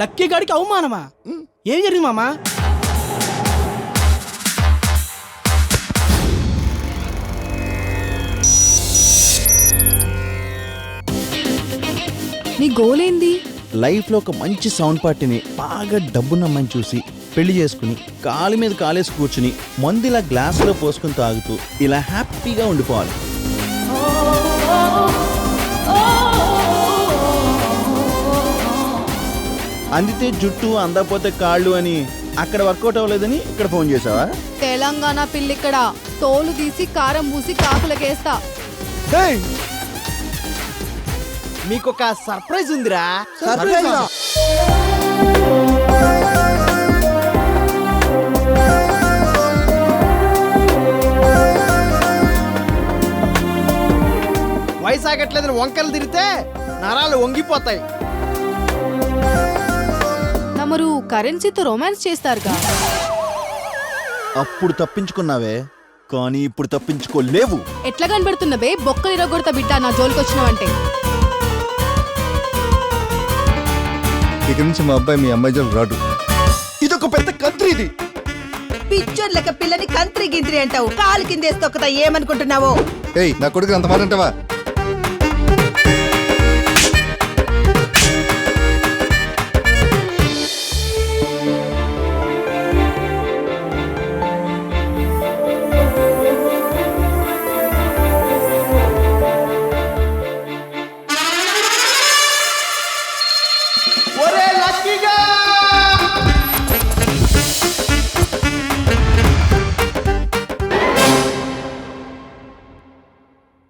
Lucky గాడికి అవమానమా? ఏం జరిగింది మామా? నీ గోల్ ఏంది? లైఫ్లో ఒక మంచి సౌండ్ పార్టీని బాగా డబ్బున్నమ్మని చూసి పెళ్లి చేసుకుని కాలు మీద కాలేసి కూర్చుని మందిలా గ్లాసులో పోసుకుని తాగుతూ ఇలా హ్యాపీగా ఉండిపోవాలి. అందితే జుట్టు అందకపోతే కాళ్ళు అని అక్కడ వర్కౌట్ అవ్వలేదని ఇక్కడ ఫోన్ చేసావా? తెలంగాణ పిల్లిక్కడ తోలు తీసి కారం పూసి కాకులకేస్తా. మీకు ఒక సర్ప్రైజ్ ఉందిరా. వయసాగట్లేదని వంకలు తిరిగితే నరాలు వంగిపోతాయి. తమరు కరెన్సీతో రొమాన్స్ చేస్తారుగా? అప్పుడు తప్పించుకున్నావే, కానీ ఇప్పుడు తప్పించుకోలేవు. ఎట్లా కనబడుతున్నవే? బొక్కలు ఇరగొడతా బిడ్డ నా జోలికొచ్చినావంటే. ఇక నుంచి మా అబ్బాయి మీ అమ్మాయి జోలు రాడు. ఇదొక పెద్ద కంత్రి. ఇది పిచ్చోర్ లెక్క పిల్లని కంత్రి గింత్రి అంటావు. కాలు కిందేసి తొక్కతా ఏమనుకుంటున్నావో? ఏయ్, నా కొడుకు అంత మాట అంటావా?